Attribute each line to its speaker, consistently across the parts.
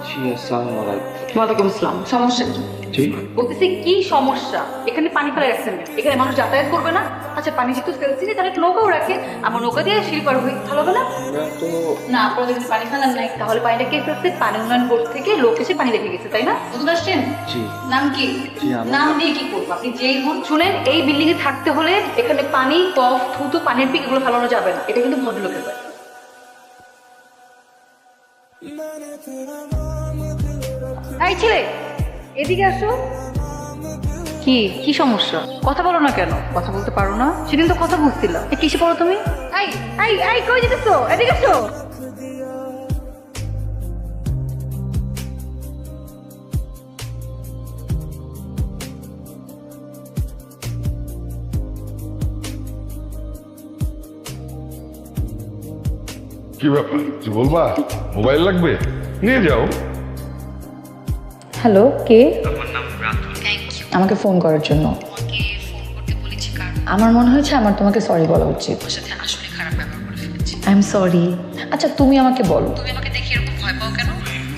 Speaker 1: জি আসসালামু আলাইকুম।
Speaker 2: ওয়ালাইকুম আসসালাম। সমস্যা কি?
Speaker 1: জি
Speaker 2: বলতেছি কি সমস্যা? এখানে পানি ফেলে রাখছেন, এখানে মানুষ যাতায়াত করবে না? আচ্ছা পানি যেহেতু ফেলছি তাহলে একটা নৌকাও রাখে, আমার নৌকা দিয়ে শিল পার হই, ভালো হবে না?
Speaker 1: না তো
Speaker 2: না আপনারা যদি পানি ফেলান নাই তাহলে পানিটা কে ফেলছে? পানি উন্নয়ন বোর্ড থেকে লোক এসে পানি রেখে গেছে, তাই না? বুঝতে পারছেন?
Speaker 1: জি
Speaker 2: নাম কি?
Speaker 1: জি, আমার
Speaker 2: নাম দিয়ে কি করবো? আপনি যেই হন, শুনেন এই বিল্ডিং এ থাকতে হলে এখানে পানি, কফ, থুতু, পানির পিক এগুলো ফেলানো যাবে না, এটা কিন্তু ভদ্রলোকের ব্যাপার। এই ছেলে এদিকে আসো। কি কি সমস্যা? কথা বলো না কেন? কথা বলতে পারো না? সেদিন তো কথা বলছিল, কিসে পড়ো তুমি? এই এই এই কই যেতেছো? এদিকে আসো।
Speaker 3: কি ব্যাপার কিছু বলবা? মোবাইল লাগবে, নিয়ে যাও।
Speaker 4: হ্যালো, কে?
Speaker 5: আমার নাম রাতুল।
Speaker 4: আমাকে ফোন করার জন্য।
Speaker 5: তোমাকে ফোন করতে বলেছি কারণ
Speaker 4: আমার মনে হয়েছে আমার তোমাকে সরি বলা উচিত।
Speaker 5: তোমার সাথে আসলে খারাপ ব্যবহার করে ফেলেছি।
Speaker 4: I am sorry. আচ্ছা তুমি আমাকে বলো,
Speaker 5: তুমি আমাকে দেখে এরকম ভয় পাও কেন?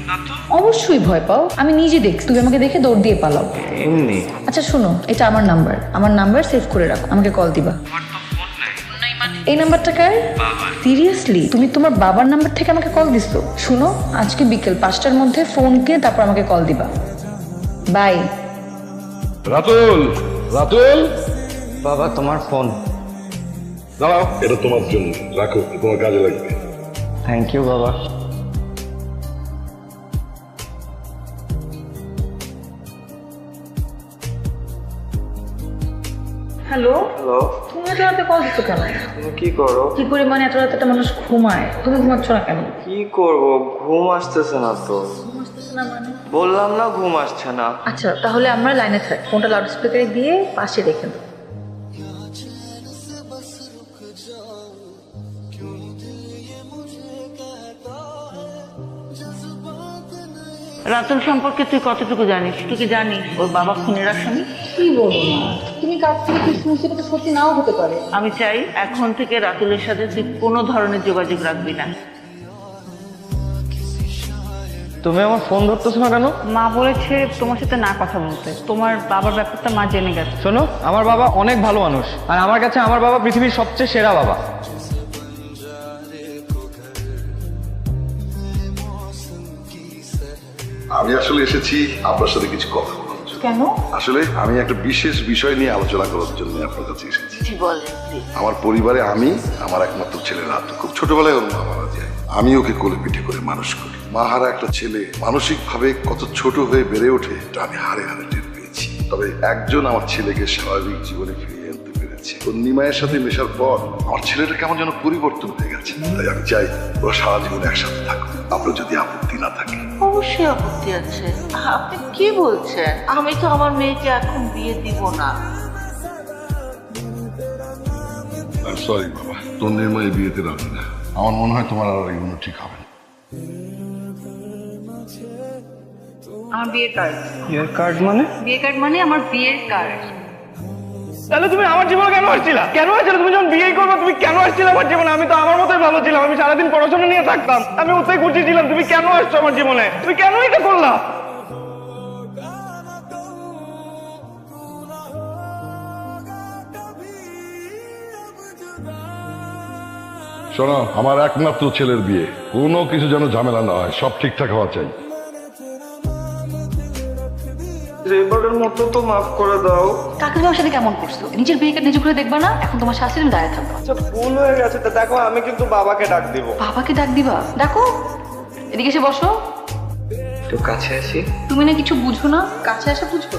Speaker 5: না তো।
Speaker 4: অবশ্যই ভয় পাও, আমি নিজে দেখছি তুমি আমাকে দেখে দৌড় দিয়ে পালাও।
Speaker 1: এমনি।
Speaker 4: আচ্ছা শোনো, এটা আমার নাম্বার সেভ করে রাখো, আমাকে কল দিবা।
Speaker 5: আমার তো ফোন নাই। ফোন নাই মানে?
Speaker 4: এই নাম্বারটা কার?
Speaker 5: বাবার।
Speaker 4: সিরিয়াসলি তুমি তোমার বাবার নাম্বার থেকে আমাকে কল দিছো? শুনো, আজকে বিকেল 5টার মধ্যে ফোন কিনে তারপর আমাকে কল দিবা। বাই।
Speaker 3: রাতুল, রাতুল,
Speaker 1: বাবা তোমার ফোন।
Speaker 3: দাঁড়াও, এটা তোমার জন্য রাখো, তোমার কাজে লাগবে।
Speaker 1: থ্যাংক ইউ বাবা।
Speaker 4: হ্যালো,
Speaker 1: হ্যালো,
Speaker 4: তুমি এত রাতে কল দিছো কেন?
Speaker 1: তুমি কি করো?
Speaker 4: কি পরিমাণে এত রাতে একটা মানুষ ঘুমায়, তুমি ঘুমাচ্ছ না কেন?
Speaker 1: কি করব, ঘুম আসতেছে না তো। বললাম না ঘুম আসছে না।
Speaker 4: আচ্ছা তাহলে আমরা লাইনে থাক, ফোনটা লাউড স্পিকারে দিয়ে পাশে রেখে দাও।
Speaker 6: রাতুল সম্পর্কে তুই কতটুকু জানিস? তুই কি জানিস ওর বাবা খুনের আসামি?
Speaker 2: কি বলবো না, তুমি কাছ থেকে কি শুনছি এটা তো সত্যি নাও হতে পারে।
Speaker 6: আমি চাই এখন থেকে রাতুলের সাথে তুই কোনো ধরনের যোগাযোগ রাখবি না।
Speaker 1: তুমি আমার ফোন ধরতেছো না কেন?
Speaker 6: মা বলেছে তোমার সাথে না কথা বলতে, তোমার বাবার ব্যাপারটা মা জেনে গেছে।
Speaker 1: শোনো, আমার বাবা অনেক ভালো মানুষ, আর আমার কাছে আমার বাবা পৃথিবীর সবচেয়ে সেরা বাবা।
Speaker 3: আমি আসলে এসেছি আপনার সাথে কিছু কথা বলার জন্য।
Speaker 4: কেন?
Speaker 3: আসলে আমি একটা বিশেষ বিষয় নিয়ে আলোচনা করার জন্য আপনার কাছে এসেছি।
Speaker 6: কি বলেন প্লিজ?
Speaker 3: আমার পরিবারে আমি, আমার একমাত্র ছেলে রাতু, খুব ছোটবেলায় ওর মা মারা যায়। আমি ওকে কোলে পিঠে করে মানুষ করি। মাহারা একটা ছেলে মানসিকভাবে কত ছোট হয়ে বেড়ে ওঠে এটা আমি হাড়ে হাড়ে টের পেয়েছি। তবে একজন আমার ছেলেকে স্বাভাবিক জীবনে ফিরিয়ে আনতে পেরেছে। ওর নিমায়ের সাথে মেশার পর আমার ছেলেটা কেমন যেন পরিবর্তন হয়ে গেছে। তাই আমি চাই ওরা সারা জীবন একসাথে থাকুক, আপনার যদি আপত্তি না থাকে।
Speaker 6: অবশ্যই আপত্তি আছে। আপনি কি বলছেন? আমি তো আমার মেয়েকে এখন বিয়ে দিব না।
Speaker 3: সরি বাবা, তোর নির্ময় বিয়েতে রাজি না। আমার মনে হয় তোমার আর এগুলো ঠিক হবে না।
Speaker 2: আমার বিয়ের কার্ড।
Speaker 1: বিয়ের কার্ড মানে?
Speaker 2: বিয়ের কার্ড মানে আমার বিয়ের কার্ড।
Speaker 7: তাহলে তুমি আমার জীবনে কেন আসছিলা? কেন আসছিলে? তুমি যখন বিয়ে করবে তুমি কেন আসছিলে আমার জীবনে? আমি তো আমার মতোই ভালো ছিলাম, আমি সারাদিন পড়াশোনা নিয়ে থাকতাম, আমি ওতেই খুশি ছিলাম। তুমি কেন আসছো আমার জীবনে? তুমি কেন এটা করলা?
Speaker 3: শোনো, আমার একমাত্র ছেলের বিয়ে, কোনো কিছু যেন ঝামেলা না হয়, সব ঠিকঠাক হওয়া চাই।
Speaker 1: এবারের মতো তো মাফ করে দাও।
Speaker 2: কাকে তোমার সাথে কেমন করছো? নিজের বিয়ে কার্ড নিজে করে দেখবা না? এখন তোমার শাস্তি তুমি দাঁড়িয়ে থাকবা।
Speaker 1: আচ্ছা ভুল হয়ে গেছে, তো দেখো আমি কিন্তু বাবাকে ডাক দিব।
Speaker 2: বাবাকে ডাক দিবা? ডাকো, এদিকে এসে বসো।
Speaker 1: একটু কাছে আসি।
Speaker 2: তুমি না কিছু বুঝো না, কাছে আসা বুঝবো।